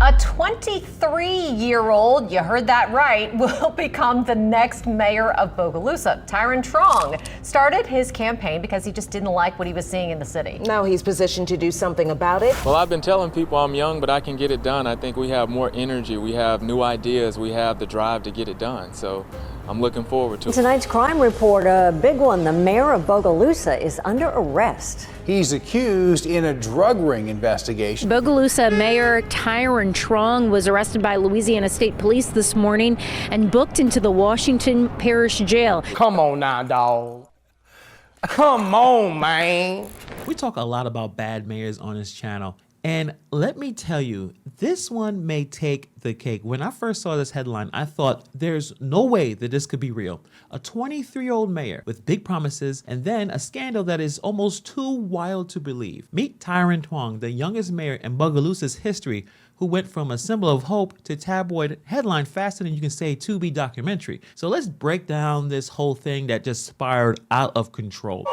A 23-year-old, you heard that right, will become the next mayor of Bogalusa. Tyrin Truong started his campaign because he just didn't like what he was seeing in the city. Now he's positioned to do something about it. Well, I've been telling people I'm young, but I can get it done. I think we have more energy, we have new ideas, we have the drive to get it done. So I'm looking forward to it. Tonight's crime report, a big one. The mayor of Bogalusa is under arrest. He's accused in a drug ring investigation. Bogalusa Mayor Tyrin Truong was arrested by Louisiana State Police this morning and booked into the Washington Parish Jail. Come on now, dawg. Come on, man. We talk a lot about bad mayors on this channel. And let me tell you, this one may take the cake. When I first saw this headline, I thought there's no way that this could be real. A 23-year-old mayor with big promises and then a scandal that is almost too wild to believe. Meet Tyrin Truong, the youngest mayor in Bogalusa's history, who went from a symbol of hope to tabloid headline faster than you can say to be documentary. So let's break down this whole thing that just spiraled out of control.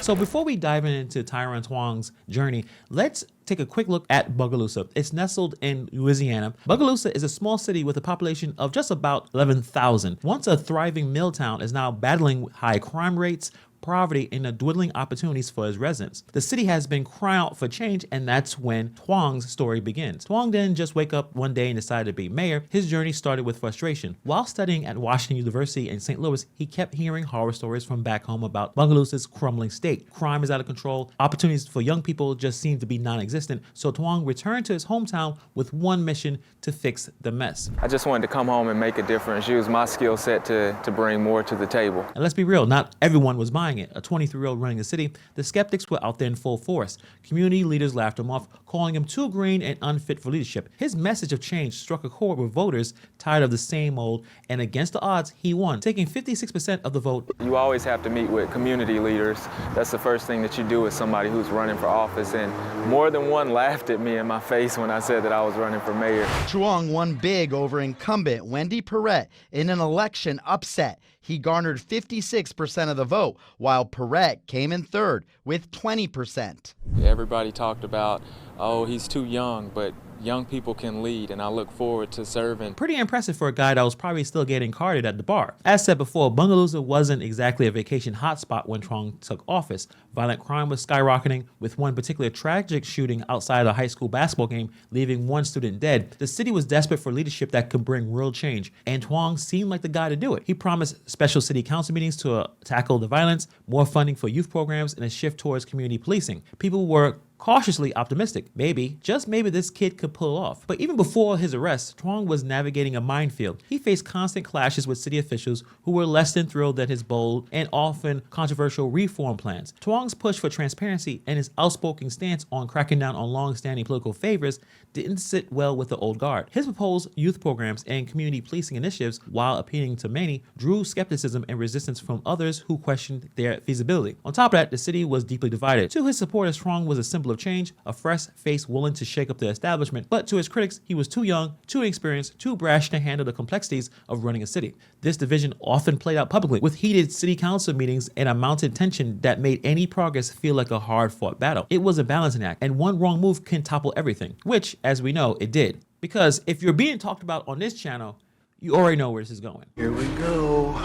So before we dive into Tyrin Truong's journey, let's take a quick look at Bogalusa. It's nestled in Louisiana. Bogalusa is a small city with a population of just about 11,000. Once a thriving mill town, is now battling high crime rates, poverty, and the dwindling opportunities for its residents. The city has been crying out for change, and that's when Truong's story begins. Truong didn't just wake up one day and decide to be mayor. His journey started with frustration. While studying at Washington University in St. Louis, he kept hearing horror stories from back home about Bogalusa's crumbling state. Crime is out of control. Opportunities for young people just seem to be non-existent. So Truong returned to his hometown with one mission: to fix the mess. I just wanted to come home and make a difference, use my skill set to bring more to the table. And let's be real, not everyone was buying it. A 23-year-old running the city, the skeptics were out there in full force. Community leaders laughed him off, calling him too green and unfit for leadership. His message of change struck a chord with voters tired of the same old, and against the odds, he won, taking 56% of the vote. You always have to meet with community leaders. That's the first thing that you do with somebody who's running for office, and more than one laughed at me in my face when I said that I was running for mayor. Truong won big over incumbent Wendy Perrette in an election upset. He garnered 56% of the vote, while Perrette came in third with 20%. Everybody talked about, oh, he's too young, but young people can lead, and I look forward to serving. Pretty impressive for a guy that was probably still getting carded at the bar. As said before, Bogalusa wasn't exactly a vacation hotspot when Truong took office. Violent crime was skyrocketing, with one particular tragic shooting outside a high school basketball game, leaving one student dead. The city was desperate for leadership that could bring real change, and Truong seemed like the guy to do it. He promised special city council meetings to tackle the violence, more funding for youth programs, and a shift towards community policing. People were cautiously optimistic. Maybe, just maybe, this kid could pull off. But even before his arrest, Truong was navigating a minefield. He faced constant clashes with city officials who were less than thrilled at his bold and often controversial reform plans. Truong's push for transparency and his outspoken stance on cracking down on long-standing political favors didn't sit well with the old guard. His proposed youth programs and community policing initiatives, while appealing to many, drew skepticism and resistance from others who questioned their feasibility. On top of that, the city was deeply divided. To his supporters, Truong was a symbol of change, a fresh face willing to shake up the establishment. But to his critics, he was too young, too inexperienced, too brash to handle the complexities of running a city. This division often played out publicly, with heated city council meetings and a mounted tension that made any progress feel like a hard-fought battle. It was a balancing act, and one wrong move can topple everything, which, as we know, it did. Because if you're being talked about on this channel, you already know where this is going. Here we go.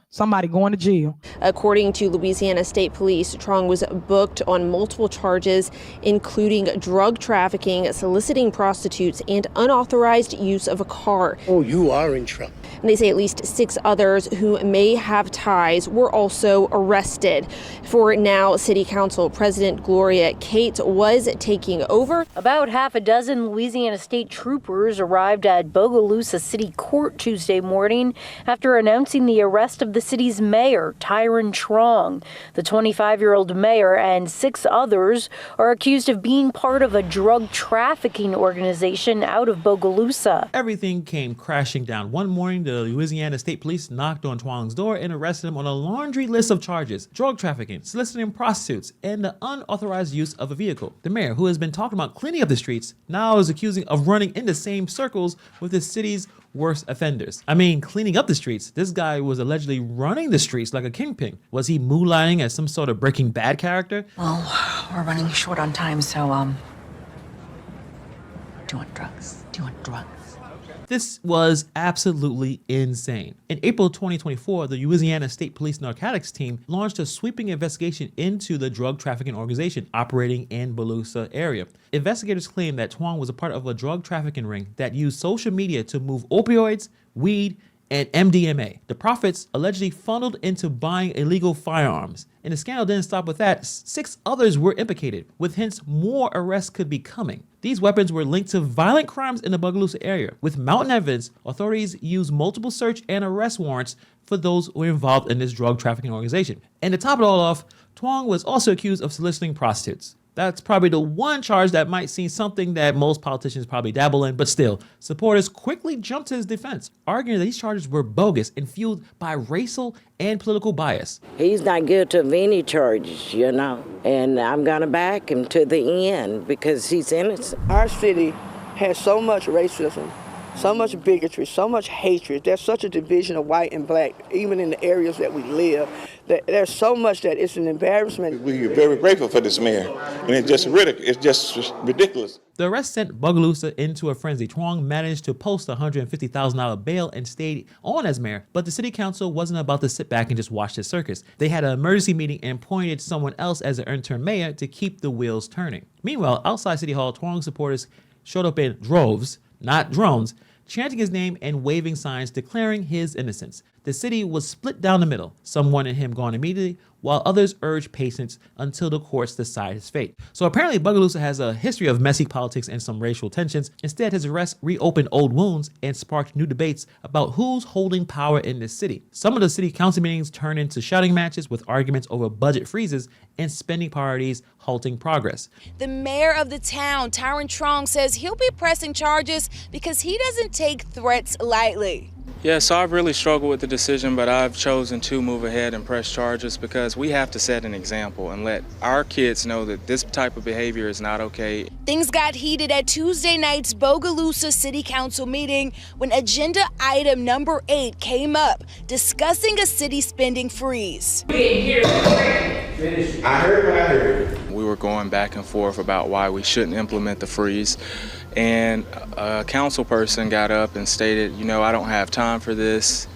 Somebody going to jail. According to Louisiana State Police, Truong was booked on multiple charges, including drug trafficking, soliciting prostitutes, and unauthorized use of a car. Oh, you are in trouble. And they say at least 6 others who may have ties were also arrested. For now, City Council President Gloria Kate was taking over. About half a dozen Louisiana State troopers arrived at Bogalusa City Court Tuesday morning after announcing the arrest of the city's mayor, Tyrin Truong. The 25-year-old mayor and 6 others are accused of being part of a drug trafficking organization out of Bogalusa. Everything came crashing down. One morning, the Louisiana State Police knocked on Truong's door and arrested him on a laundry list of charges: drug trafficking, soliciting prostitutes, and the unauthorized use of a vehicle. The mayor, who has been talking about cleaning up the streets, now is accusing of running in the same circles with the city's worst offenders. I mean, cleaning up the streets. This guy was allegedly running the streets like a kingpin. Was he moonlighting as some sort of Breaking Bad character? Well, we're running short on time, so, do you want drugs? Do you want drugs? This was absolutely insane. In April 2024, the Louisiana State Police narcotics team launched a sweeping investigation into the drug trafficking organization operating in Bogalusa area. Investigators claim that Truong was a part of a drug trafficking ring that used social media to move opioids, weed, and MDMA. The profits allegedly funneled into buying illegal firearms. And the scandal didn't stop with that. 6 others were implicated, with hence more arrests could be coming. These weapons were linked to violent crimes in the Bogalusa area. With mounting evidence, authorities used multiple search and arrest warrants for those who were involved in this drug trafficking organization. And to top it all off, Truong was also accused of soliciting prostitutes. That's probably the one charge that might seem something that most politicians probably dabble in, but still, supporters quickly jumped to his defense, arguing that these charges were bogus and fueled by racial and political bias. He's not guilty of any charges, you know, and I'm gonna back him to the end because he's innocent. Our city has so much racism, so much bigotry, so much hatred. There's such a division of white and black, even in the areas that we live. There's so much that it's an embarrassment. We're very grateful for this mayor, and it's just ridiculous. The arrest sent Bogalusa into a frenzy. Truong managed to post a $150,000 bail and stayed on as mayor, but the city council wasn't about to sit back and just watch the circus. They had an emergency meeting and appointed someone else as the interim mayor to keep the wheels turning. Meanwhile, outside City Hall, Truong supporters showed up in droves, not drones, chanting his name and waving signs declaring his innocence. The city was split down the middle, some wanted him gone immediately, while others urged patience until the courts decide his fate. So apparently Bogalusa has a history of messy politics and some racial tensions. Instead, his arrest reopened old wounds and sparked new debates about who's holding power in this city. Some of the city council meetings turned into shouting matches with arguments over budget freezes and spending priorities halting progress. The mayor of the town, Tyrin Truong, says he'll be pressing charges because he doesn't take threats lightly. Yeah, so I've really struggled with the decision, but I've chosen to move ahead and press charges because we have to set an example and let our kids know that this type of behavior is not okay. Things got heated at Tuesday night's Bogalusa City Council meeting when agenda item number 8 came up, discussing a city spending freeze. I heard what I heard. We were going back and forth about why we shouldn't implement the freeze. And a council person got up and stated, you know, I don't have time for this.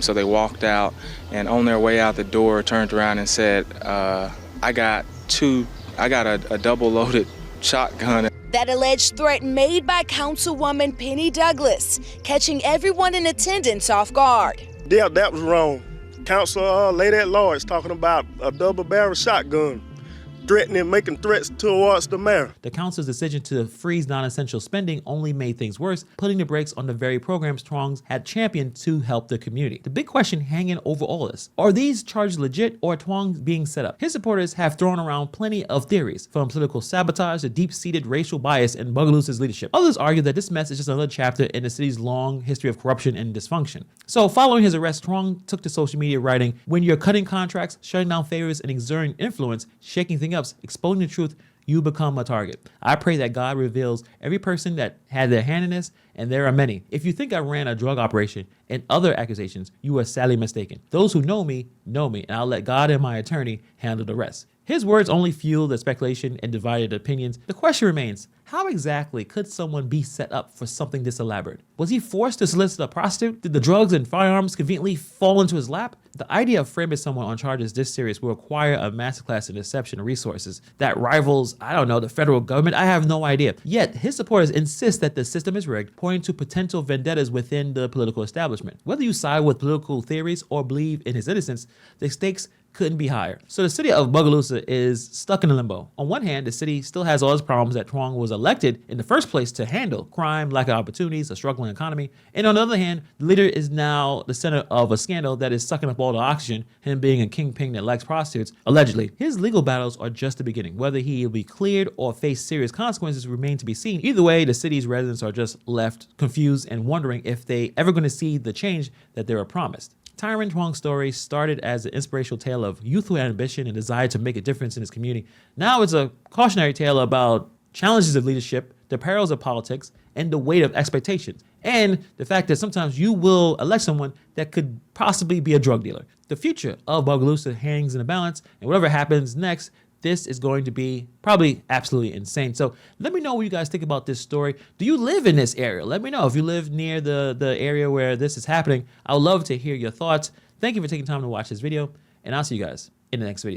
So they walked out, and on their way out the door turned around and said, I got a double-loaded shotgun. That alleged threat made by Councilwoman Penny Douglas, catching everyone in attendance off guard. Yeah, that was wrong. Council lady at large talking about a double-barrel shotgun, threatening, making threats towards the mayor. The council's decision to freeze non-essential spending only made things worse, putting the brakes on the very programs Truong had championed to help the community. The big question hanging over all this: are these charges legit or Truong being set up? His supporters have thrown around plenty of theories, from political sabotage to deep-seated racial bias in Bogalusa's leadership. Others argue that this mess is just another chapter in the city's long history of corruption and dysfunction. So following his arrest, Truong took to social media writing, "When you're cutting contracts, shutting down favors, and exerting influence, shaking things up, exposing the truth, you become a target. I pray that God reveals every person that had their hand in this, and there are many. If you think I ran a drug operation and other accusations, you are sadly mistaken. Those who know me, and I'll let God and my attorney handle the rest." His words only fueled the speculation and divided opinions. The question remains, how exactly could someone be set up for something this elaborate? Was he forced to solicit a prostitute? Did the drugs and firearms conveniently fall into his lap? The idea of framing someone on charges this serious will require a masterclass in deception and resources that rivals, I don't know, the federal government. I have no idea. Yet, his supporters insist that the system is rigged, pointing to potential vendettas within the political establishment. Whether you side with political theories or believe in his innocence, the stakes couldn't be higher. So the city of Bogalusa is stuck in a limbo. On one hand, the city still has all its problems that Truong was elected in the first place to handle: crime, lack of opportunities, a struggling economy. And on the other hand, the leader is now the center of a scandal that is sucking up all the oxygen, him being a kingpin that likes prostitutes, allegedly. His legal battles are just the beginning. Whether he will be cleared or face serious consequences remain to be seen. Either way, the city's residents are just left confused and wondering if they ever going to see the change that they were promised. Tyrin Truong's story started as an inspirational tale of youthful ambition and desire to make a difference in his community. Now it's a cautionary tale about challenges of leadership, the perils of politics, and the weight of expectations, and the fact that sometimes you will elect someone that could possibly be a drug dealer. The future of Bogalusa hangs in a balance, and whatever happens next, this is going to be probably absolutely insane. So let me know what you guys think about this story. Do you live in this area? Let me know if you live near the area where this is happening. I would love to hear your thoughts. Thank you for taking time to watch this video, and I'll see you guys in the next video.